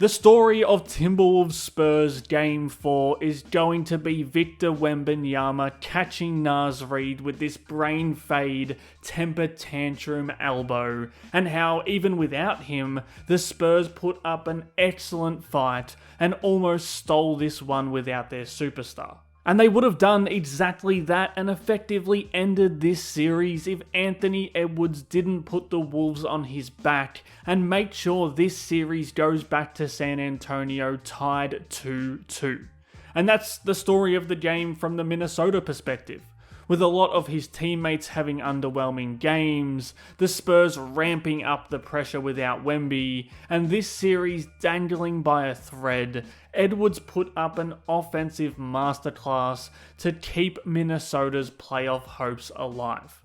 The story of Timberwolves Spurs Game 4 is going to be Victor Wembanyama catching Naz Reid with this brain fade, temper tantrum elbow, and how even without him, the Spurs put up an excellent fight and almost stole this one without their superstar. And they would have done exactly that and effectively ended this series if Anthony Edwards didn't put the Wolves on his back and make sure this series goes back to San Antonio tied 2-2. And that's the story of the game from the Minnesota perspective. With a lot of his teammates having underwhelming games, the Spurs ramping up the pressure without Wemby, and this series dangling by a thread, Edwards put up an offensive masterclass to keep Minnesota's playoff hopes alive.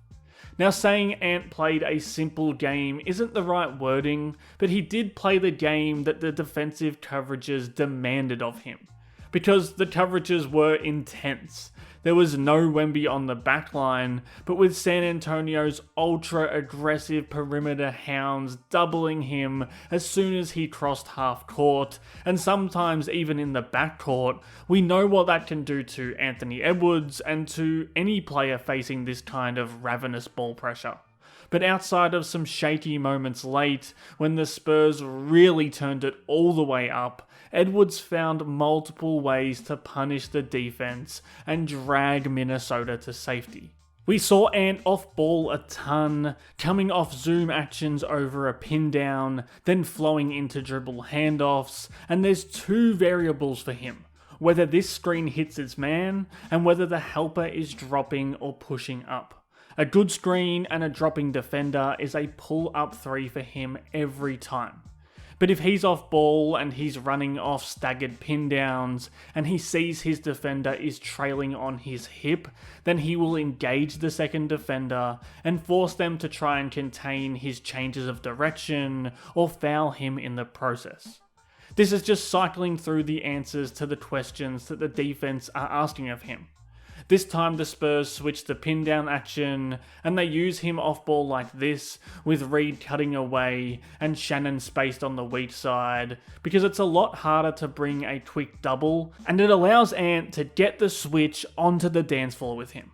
Now, saying Ant played a simple game isn't the right wording, but he did play the game that the defensive coverages demanded of him. Because the coverages were intense. There was no Wemby on the backline, but with San Antonio's ultra-aggressive perimeter hounds doubling him as soon as he crossed half court, and sometimes even in the backcourt, we know what that can do to Anthony Edwards and to any player facing this kind of ravenous ball pressure. But outside of some shaky moments late, when the Spurs really turned it all the way up, Edwards found multiple ways to punish the defense and drag Minnesota to safety. We saw Ant off ball a ton, coming off zoom actions over a pin down, then flowing into dribble handoffs, and there's two variables for him. Whether this screen hits its man, and whether the helper is dropping or pushing up. A good screen and a dropping defender is a pull-up three for him every time. But if he's off ball and he's running off staggered pin downs and he sees his defender is trailing on his hip, then he will engage the second defender and force them to try and contain his changes of direction or foul him in the process. This is just cycling through the answers to the questions that the defense are asking of him. This time the Spurs switch the pin down action and they use him off ball like this, with Reid cutting away and Shannon spaced on the weak side, because it's a lot harder to bring a quick double and it allows Ant to get the switch onto the dance floor with him.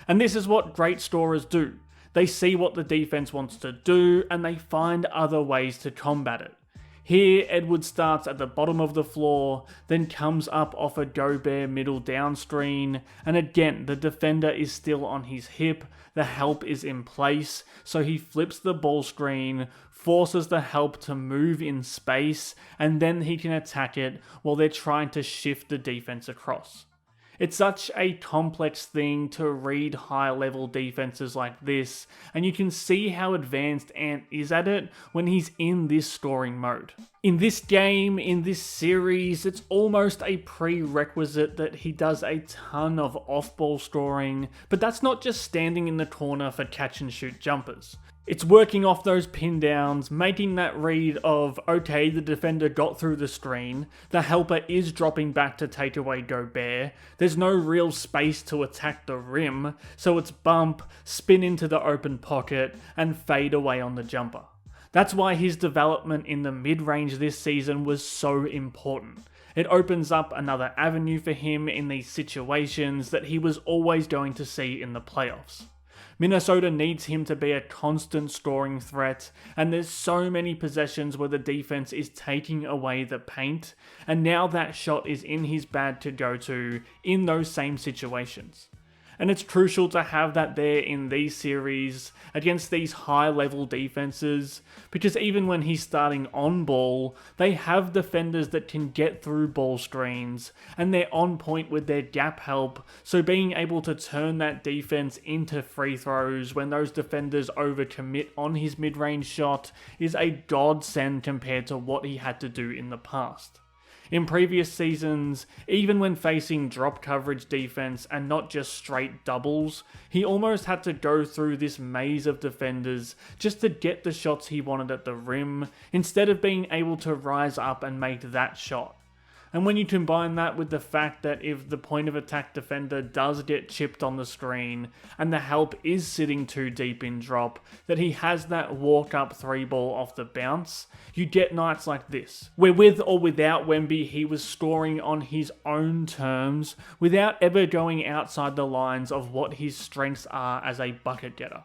And this is what great scorers do. They see what the defense wants to do and they find other ways to combat it. Here, Edwards starts at the bottom of the floor, then comes up off a Gobert middle down screen, and again, the defender is still on his hip, the help is in place, so he flips the ball screen, forces the help to move in space, and then he can attack it while they're trying to shift the defense across. It's such a complex thing to read high-level defenses like this, and you can see how advanced Ant is at it when he's in this scoring mode. In this game, in this series, it's almost a prerequisite that he does a ton of off-ball scoring, but that's not just standing in the corner for catch-and-shoot jumpers. It's working off those pin downs, making that read of, okay, the defender got through the screen, the helper is dropping back to take away Gobert, there's no real space to attack the rim, so it's bump, spin into the open pocket, and fade away on the jumper. That's why his development in the mid-range this season was so important. It opens up another avenue for him in these situations that he was always going to see in the playoffs. Minnesota needs him to be a constant scoring threat, and there's so many possessions where the defense is taking away the paint, and now that shot is in his bag to go to in those same situations. And it's crucial to have that there in these series against these high-level defenses, because even when he's starting on ball, they have defenders that can get through ball screens, and they're on point with their gap help, so being able to turn that defense into free throws when those defenders overcommit on his mid-range shot is a godsend compared to what he had to do in the past. In previous seasons, even when facing drop coverage defense and not just straight doubles, he almost had to go through this maze of defenders just to get the shots he wanted at the rim, instead of being able to rise up and make that shot. And when you combine that with the fact that if the point of attack defender does get chipped on the screen and the help is sitting too deep in drop, that he has that walk up 3-ball off the bounce, you get nights like this, where with or without Wemby he was scoring on his own terms without ever going outside the lines of what his strengths are as a bucket getter.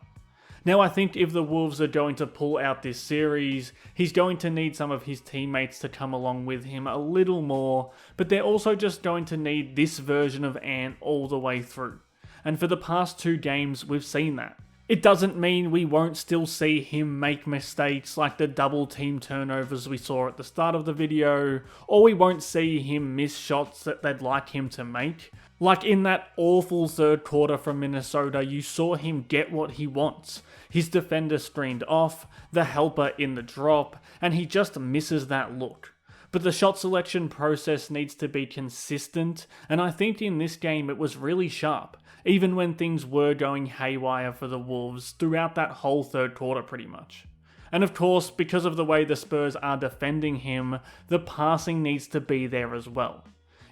Now I think if the Wolves are going to pull out this series, he's going to need some of his teammates to come along with him a little more, but they're also just going to need this version of Ant all the way through. And for the past 2 games, we've seen that. It doesn't mean we won't still see him make mistakes like the double team turnovers we saw at the start of the video, or we won't see him miss shots that they'd like him to make. Like in that awful third quarter from Minnesota, you saw him get what he wants. His defender screened off, the helper in the drop, and he just misses that look. But the shot selection process needs to be consistent, and I think in this game it was really sharp, even when things were going haywire for the Wolves throughout that whole third quarter pretty much. And of course, because of the way the Spurs are defending him, the passing needs to be there as well.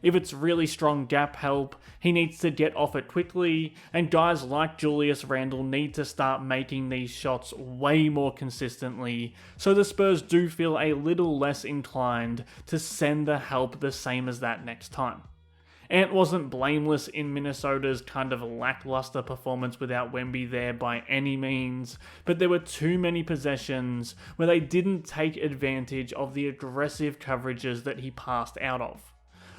If it's really strong gap help, he needs to get off it quickly, and guys like Julius Randle need to start making these shots way more consistently, so the Spurs do feel a little less inclined to send the help the same as that next time. Ant wasn't blameless in Minnesota's kind of lackluster performance without Wemby there by any means, but there were too many possessions where they didn't take advantage of the aggressive coverages that he passed out of.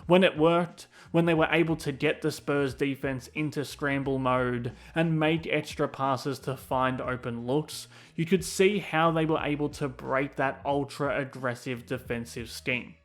When it worked, when they were able to get the Spurs defense into scramble mode and make extra passes to find open looks, you could see how they were able to break that ultra aggressive defensive scheme.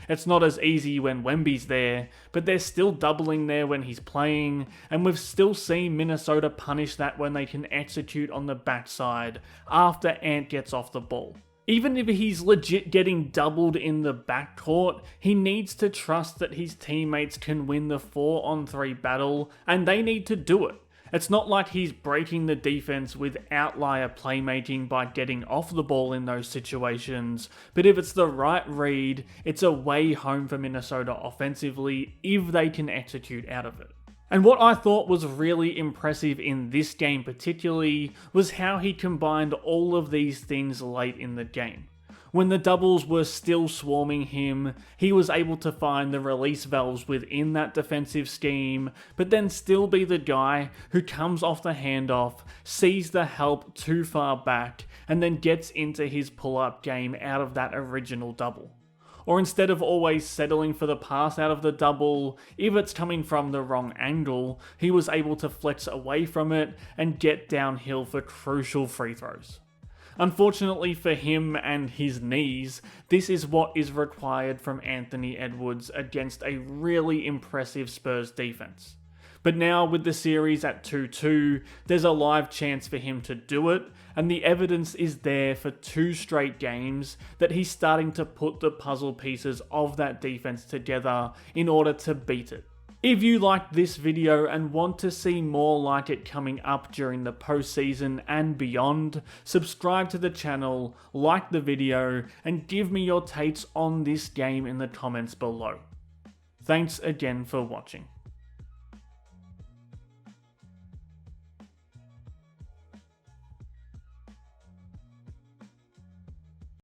It's not as easy when Wemby's there, but they're still doubling there when he's playing, and we've still seen Minnesota punish that when they can execute on the backside after Ant gets off the ball. Even if he's legit getting doubled in the backcourt, he needs to trust that his teammates can win the 4-on-3 battle, and they need to do it. It's not like he's breaking the defense with outlier playmaking by getting off the ball in those situations, but if it's the right read, it's a way home for Minnesota offensively if they can execute out of it. And what I thought was really impressive in this game particularly was how he combined all of these things late in the game. When the doubles were still swarming him, he was able to find the release valves within that defensive scheme, but then still be the guy who comes off the handoff, sees the help too far back, and then gets into his pull-up game out of that original double. Or instead of always settling for the pass out of the double, if it's coming from the wrong angle, he was able to flex away from it and get downhill for crucial free throws. Unfortunately for him and his knees, this is what is required from Anthony Edwards against a really impressive Spurs defense. But now with the series at 2-2, there's a live chance for him to do it, and the evidence is there for 2 straight games that he's starting to put the puzzle pieces of that defense together in order to beat it. If you liked this video and want to see more like it coming up during the postseason and beyond, subscribe to the channel, like the video, and give me your takes on this game in the comments below. Thanks again for watching.